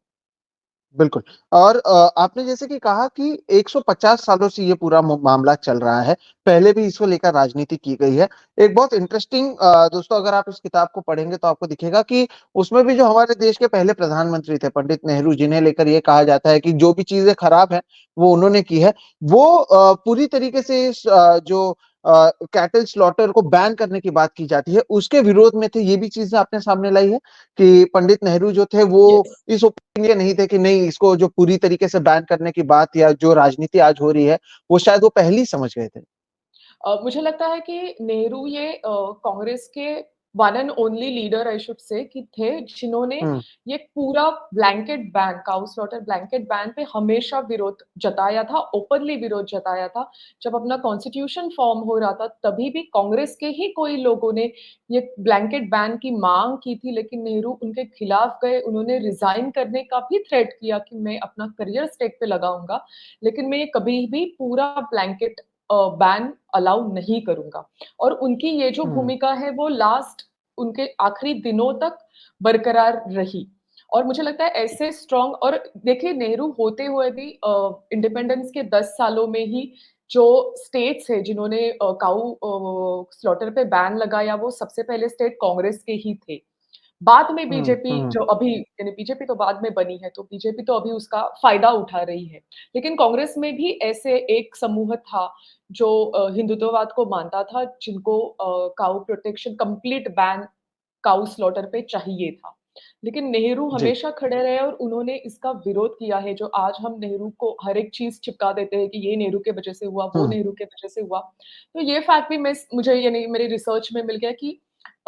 बिल्कुल। और आपने जैसे कि कहा कि 150 सालों से ये पूरा मामला चल रहा है। पहले भी इसको लेकर राजनीति की गई है। एक बहुत इंटरेस्टिंग दोस्तों, अगर आप इस किताब को पढ़ेंगे तो आपको दिखेगा कि उसमें भी जो हमारे देश के पहले प्रधानमंत्री थे पंडित नेहरू, जिन्हें लेकर ये कहा जाता है कि जो भी चीजें खराब है वो उन्होंने की है, वो पूरी तरीके से इस जो कैटल स्लॉटर को बैन करने की बात की जाती है, उसके विरोध में थे। ये भी चीजें आपने सामने लाई है कि पंडित नेहरू जो थे वो यस। इस ये नहीं थे कि नहीं, इसको जो पूरी तरीके से बैन करने की बात या जो राजनीति आज हो रही है, वो शायद वो पहले ही समझ गए थे। मुझे लगता है कि नेहरू ये कांग्रेस के one and only leader I should say कि थे जिन्होंने हुँ, ये पूरा blanket ban, cow slaughter blanket ban पे हमेशा विरोध जताया था, ओपनली विरोध जताया था। जब अपना कॉन्स्टिट्यूशन फॉर्म हो रहा था, तभी भी कांग्रेस के ही कोई लोगों ने ये ब्लैंकेट बैन की मांग की थी, लेकिन नेहरू उनके खिलाफ गए। उन्होंने रिजाइन करने का भी थ्रेट किया कि मैं अपना करियर स्टेक पे लगाऊंगा, लेकिन मैं ये कभी भी पूरा ब्लैंकेट बैन अलाउ नहीं करूँगा। और उनकी ये जो हुँ, भूमिका है वो लास्ट उनके आखिरी दिनों तक बरकरार रही। और मुझे लगता है ऐसे स्ट्रॉन्ग और देखिए नेहरू होते हुए भी इंडिपेंडेंस के 10 सालों में ही जो स्टेट्स हैं जिन्होंने काऊ स्लॉटर पे बैन लगाया वो सबसे पहले स्टेट कांग्रेस के ही थे। बाद में हुँ, बीजेपी हुँ, जो अभी यानी बीजेपी तो बाद में बनी है, तो बीजेपी तो अभी उसका फ़ायदा उठा रही है। लेकिन कांग्रेस में भी ऐसे एक समूह था जो हिंदुत्ववाद को मानता था, जिनको काऊ प्रोटेक्शन कंप्लीट बैन काऊ स्लॉटर पे चाहिए था। लेकिन नेहरू जी, हमेशा खड़े रहे और उन्होंने इसका विरोध किया है, जो आज हम नेहरू को हर एक चीज़ चिपका देते हैं कि ये नेहरू के वजह से हुआ, वो हुँ, नेहरू के वजह से हुआ। तो ये फैक्ट भी मुझे यानी मेरी रिसर्च में मिल गया कि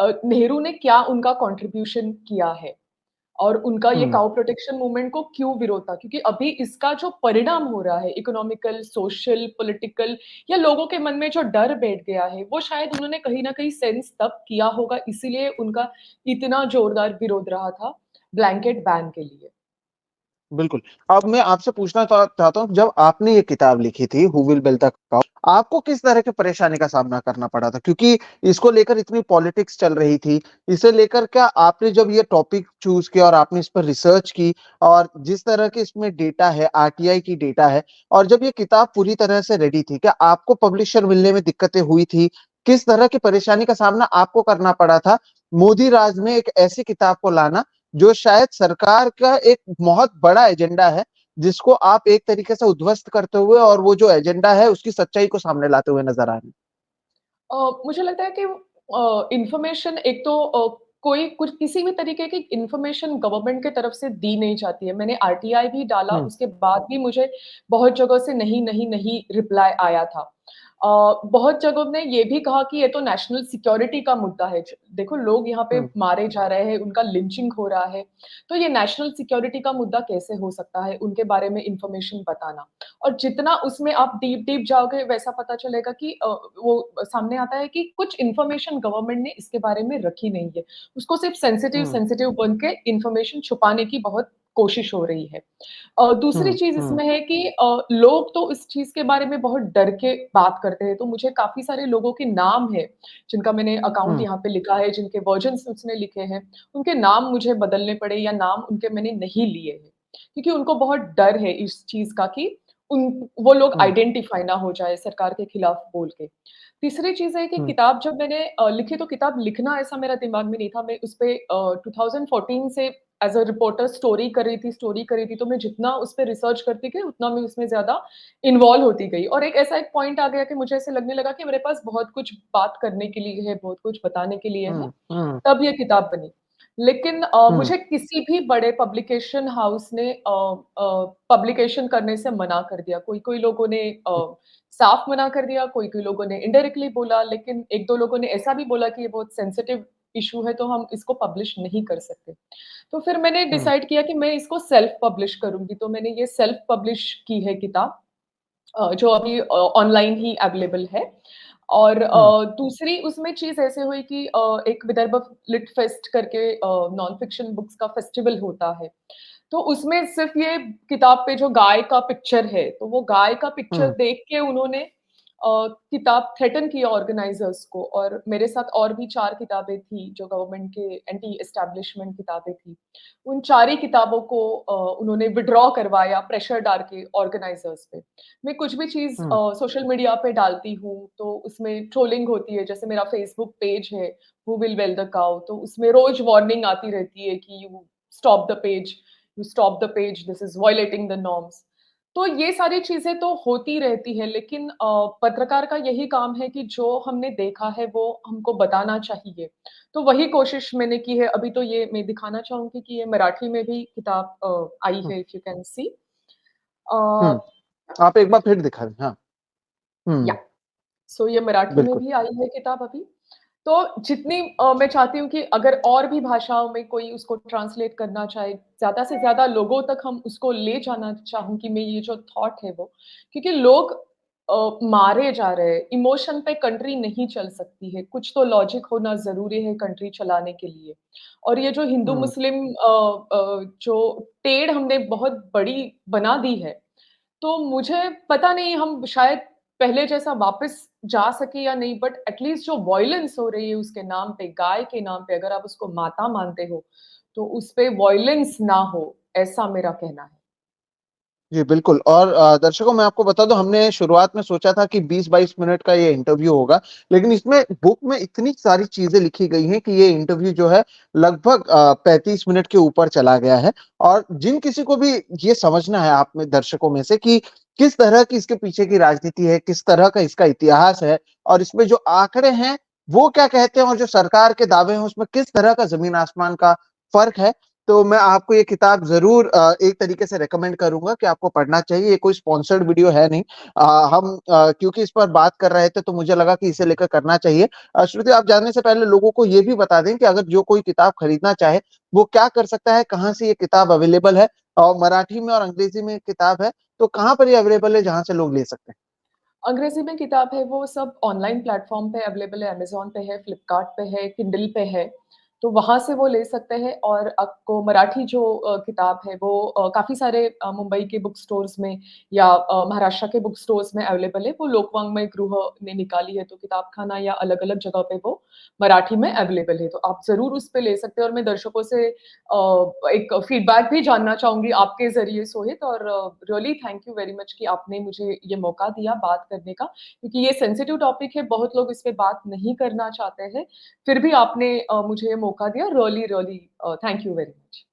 नेहरू ने क्या उनका कंट्रीब्यूशन किया है और उनका ये हुँ, काऊ प्रोटेक्शन मूवमेंट को क्यों विरोध था? क्योंकि अभी इसका जो परिणाम हो रहा है इकोनॉमिकल, सोशल, पॉलिटिकल या लोगों के मन में जो डर बैठ गया है, वो शायद उन्होंने कहीं न कहीं सेंस तब किया होगा, इसीलिए उनका इतना जोरदार विरोध रहा था ब्लैंकेट बैन के लिए। बिल्कुल। अब मैं आपसे पूछना चाहता हूँ, जब आपने ये किताब लिखी थी who will build the cow, आपको किस तरह की परेशानी का सामना करना पड़ा था? क्योंकि इसको लेकर इतनी पॉलिटिक्स चल रही थी, इसे लेकर क्या आपने जब ये टॉपिक चूज़ किया और आपने इस पर रिसर्च की और जिस तरह के इसमें डेटा है, आरटीआई की डेटा है, और जब ये किताब पूरी तरह से रेडी थी, क्या आपको पब्लिशर मिलने में दिक्कतें हुई थी? किस तरह की परेशानी का सामना आपको करना पड़ा था, मोदी राज में एक ऐसी किताब को लाना, जो शायद सरकार का एक बहुत बड़ा एजेंडा है, जिसको आप एक तरीके से उध्वस्त करते हुए और वो जो एजेंडा है उसकी सच्चाई को सामने लाते हुए नज़र आ रहे हैं? मुझे लगता है कि इन्फॉर्मेशन एक तो कोई कुछ किसी भी तरीके की इन्फॉर्मेशन गवर्नमेंट की तरफ से दी नहीं जाती है। मैंने आरटीआई भी डाला, हुँ, उसके बाद भी मुझे बहुत जगह से नहीं, नहीं, नहीं रिप्लाई आया था। बहुत जगहों ने ये भी कहा कि ये तो नेशनल सिक्योरिटी का मुद्दा है। ज देखो लोग यहाँ पे हुँ, मारे जा रहे हैं, उनका लिंचिंग हो रहा है, तो ये नेशनल सिक्योरिटी का मुद्दा कैसे हो सकता है, उनके बारे में इन्फॉर्मेशन बताना। और जितना उसमें आप डीप डीप जाओगे वैसा पता चलेगा कि वो सामने आता है कि कुछ इन्फॉर्मेशन गवर्नमेंट ने इसके बारे में रखी नहीं है। उसको सिर्फ सेंसिटिव हुँ, सेंसिटिव बन के इन्फॉर्मेशन छुपाने की बहुत कोशिश हो रही है। दूसरी हुँ, चीज़ हुँ, इसमें है कि लोग तो इस चीज़ के बारे में बहुत डर के बात करते हैं, तो मुझे काफ़ी सारे लोगों के नाम हैं, जिनका मैंने अकाउंट हुँ, यहाँ पे लिखा है, जिनके वर्जन्स उसने लिखे हैं, उनके नाम मुझे बदलने पड़े या नाम उनके मैंने नहीं लिए हैं। क्योंकि उनको बहुत डर है इस चीज़ का कि उन वो लोग हुँ, आइडेंटिफ़ाई ना हो जाए सरकार के खिलाफ बोल के। तीसरी चीज़ है कि हुँ, किताब जब मैंने लिखी तो किताब लिखना ऐसा मेरा दिमाग में नहीं था। मैं उसपे 2014 से एज़ अ रिपोर्टर स्टोरी कर रही थी, तो मैं जितना उस पे रिसर्च करती गई, उतना मैं उसमें ज़्यादा इन्वॉल्व होती गई और एक पॉइंट आ गया कि मुझे ऐसे लगने लगा कि मेरे पास बहुत कुछ बात करने के लिए है, बहुत कुछ बताने के लिए है, हुँ, हुँ, तब ये किताब बनी। लेकिन हुँ, मुझे किसी भी बड़े पब्लिकेशन हाउस ने पब्लिकेशन करने से मना कर दिया। कोई-कोई लोगों ने साफ मना कर दिया, कोई-कोई लोगों ने इनडायरेक्टली बोला, लेकिन 1-2 लोगों ने ऐसा भी बोला कि ये बहुत सेंसिटिव इश्यू है, तो हम इसको पब्लिश नहीं कर सकते। तो फिर मैंने हुँ, डिसाइड किया कि मैं इसको सेल्फ पब्लिश करूँगी, तो मैंने ये सेल्फ पब्लिश की है किताब जो अभी ऑनलाइन ही अवेलेबल है। और हुँ, दूसरी उसमें चीज़ ऐसे हुई कि एक विदर्भ लिट फेस्ट करके नॉन फिक्शन बुक्स का फेस्टिवल होता है। तो उसमें सिर्फ़ ये किताब पे जो गाय का पिक्चर है, तो वो गाय का पिक्चर हुँ, देख के उन्होंने किताब थ्रेटन किया ऑर्गेनाइजर्स को, और मेरे साथ और भी 4 किताबें थी जो गवर्नमेंट के एंटी एस्टैब्लिशमेंट किताबें थी। उन 4 ही किताबों को उन्होंने विथड्रॉ करवाया प्रेशर डाल के ऑर्गेनाइजर्स पे। मैं कुछ भी चीज़ हुँ, सोशल मीडिया पे डालती हूँ, तो उसमें ट्रोलिंग होती है। जैसे मेरा फेसबुक पेज है, who will well the cow, तो उसमें रोज़ वार्निंग आती रहती है कि you stop the page, this is violating the norms. तो ये सारी चीज़ें तो होती रहती है, लेकिन पत्रकार का यही काम है कि जो हमने देखा है वो हमको बताना चाहिए। तो वही कोशिश मैंने की है। अभी तो ये मैं दिखाना चाहूँगी कि ये मराठी में भी किताब आई हुँ, है, इफ यू कैन सी। हुँ। अ, आप एक बार फिर दिखा दें। हाँ, या हुँ, सो ये मराठी में बिल्कुल। भी आई है किताब अभी। तो जितनी मैं चाहती हूँ कि अगर और भी भाषाओं में कोई उसको ट्रांसलेट करना चाहे, ज़्यादा से ज़्यादा लोगों तक हम उसको ले जाना चाहूँ कि मैं ये जो थॉट है वो, क्योंकि लोग मारे जा रहे हैं, इमोशन पे कंट्री नहीं चल सकती है, कुछ तो लॉजिक होना ज़रूरी है कंट्री चलाने के लिए। और ये जो हुँ, हिंदू-मुस्लिम जो टेढ़ हमने बहुत बड़ी बना दी है, तो मुझे पता नहीं हम शायद पहले जैसा वापस जा सके या नहीं, बट एटलीस्ट जो वॉयलेंस हो रही है उसके नाम पे, गाय के नाम पे, अगर आप उसको माता मानते हो, तो उस पे वॉयलेंस ना हो, ऐसा मेरा कहना है। जी, बिल्कुल और दर्शकों मैं आपको बता दूँ हमने शुरुआत में सोचा था कि 20-22 मिनट का ये इंटरव्यू होगा, लेकिन इसमें बुक में इतनी सारी चीज़ें लिखी गई हैं कि ये इंटरव्यू जो है लगभग 35 मिनट के ऊपर चला गया है और जिन किसी को भी ये समझना है आप में दर्शकों में से कि किस तरह की इसके पीछे की राजनीति है, किस तरह का इसका इतिहास है और इसमें जो आंकड़े हैं, वो क्या कहते हैं और जो सरकार के दावे हैं उसमें किस तरह का ज़मीन-आसमान का फ़र्क है, तो मैं आपको ये किताब ज़रूर एक तरीके से रिकमेंड करूँगा कि आपको पढ़ना चाहिए। ये कोई स्पॉन्सर्ड वीडियो है नहीं। हम क्योंकि इस पर बात कर रहे थे तो मुझे लगा कि इसे लेकर करना चाहिए। श्रुति आप जानने से पहले लोगों को ये भी बता दें कि अगर जो कोई किताब खरीदना चाहे, वो क्या कर सकता है? कहाँ से ये किताब अवेलेबल है? और मराठी में और अंग्रेज़ी में किताब है, तो कहाँ पर ये अवेलेबल है जहाँ से लोग ले सकते हैं? अंग्रेज़ी में किताब है वो सब ऑनलाइन प्लेटफ़ॉर्म पे अवेलेबल है, अमेज़न पे है, फ्लिपकार्ट पे है, किंडल पे है, तो वहाँ से वो ले सकते हैं। और आपको मराठी जो किताब है वो काफ़ी सारे मुंबई के बुक स्टोर्स में या महाराष्ट्र के बुक स्टोर्स में अवेलेबल है। वो लोकवाङ्मय गृह ने निकाली है, तो किताबखाना या अलग-अलग जगह पे वो मराठी में अवेलेबल है, तो आप ज़रूर उस पे ले सकते हैं। और मैं दर्शकों से एक फीडबैक भी जानना चाहूँगी आपके ज़रिए सोहित, और really thank you very much कि आपने मुझे ये मौका दिया बात करने का, क्योंकि ये सेंसिटिव टॉपिक है, बहुत लोग इस पे बात नहीं करना चाहते हैं, फिर भी आपने मुझे ये मौका दिया। Really, really thank you very much.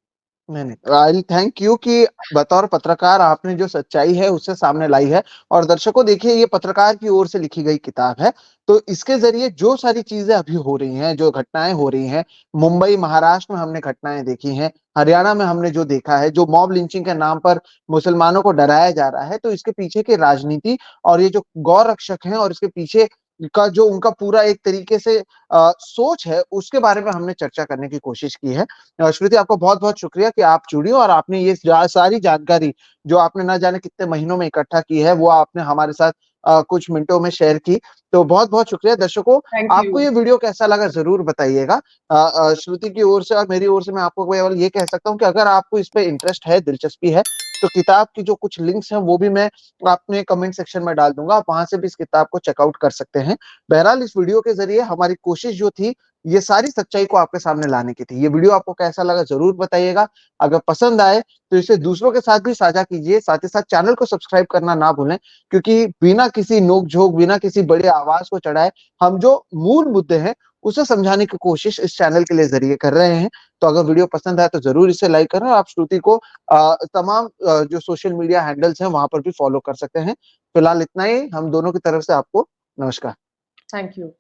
नहीं, नहीं। आई थैंक यू कि बतौर पत्रकार आपने जो सच्चाई है उसे सामने लाई है और दर्शकों देखिए ये पत्रकार की ओर से लिखी गई किताब है। तो इसके ज़रिए जो सारी चीज़ें अभी हो रही हैं, जो घटनाएँ हो रही हैं, मुंबई, महाराष्ट्र में हमने घटनाएँ देखी हैं, हरियाणा में हमने जो देखा है, जो मॉब लिंचिंग के नाम पर मुसलमानों को डराया जा रहा है, तो इसके पीछे की राजनीति और ये जो गौ रक्षक हैं और इसके पीछे का जो उनका पूरा एक तरीके से सोच है, उसके बारे में हमने चर्चा करने की कोशिश की है। श्रुति आपका बहुत-बहुत शुक्रिया कि आप जुड़ी और आपने ये सारी जानकारी जो आपने ना जाने कितने महीनों में इकट्ठा की है, वो आपने हमारे साथ कुछ मिनटों में शेयर की। तो बहुत-बहुत शुक्रिया दर्शकों, थैंक आपको यू। ये वीडियो कैसा लगा ज़रूर बताइएगा। श्रुति की ओर से और मेरी ओर से मैं आपको केवल ये कह सकता हूँ कि अगर आपको इस पे इंटरेस्ट है, दिलचस्पी है, तो किताब की जो कुछ लिंक्स हैं, वो भी मैं अपने कमेंट सेक्शन में डाल दूँगा। आप वहाँ से भी इस किताब को चेकआउट कर सकते हैं। बहरहाल इस वीडियो के ज़रिए हमारी कोशिश जो थी ये सारी सच्चाई को आपके सामने लाने की थी। ये वीडियो आपको कैसा लगा ज़रूर बताइएगा। अगर पसंद आए तो इसे दूसरों के साथ भी साझा कीजिए। साथ ही साथ चैनल को सब्सक्राइब करना ना भूलें क्योंकि बिना किसी नोक-झोंक, बिना किसी बड़े आवाज़ को चढ़ाए हम जो मूल मुद्दे हैं उसे समझाने की कोशिश इस चैनल के लिए ज़रिए कर रहे हैं। तो अगर वीडियो पसंद आए तो ज़रूर इसे लाइक करें और आप श्रुति को तमाम जो सोशल मीडिया हैंडल्स हैं वहाँ पर भी फॉलो कर सकते हैं। फिलहाल इतना ही। हम दोनों की तरफ से आपको नमस्कार। Thank you.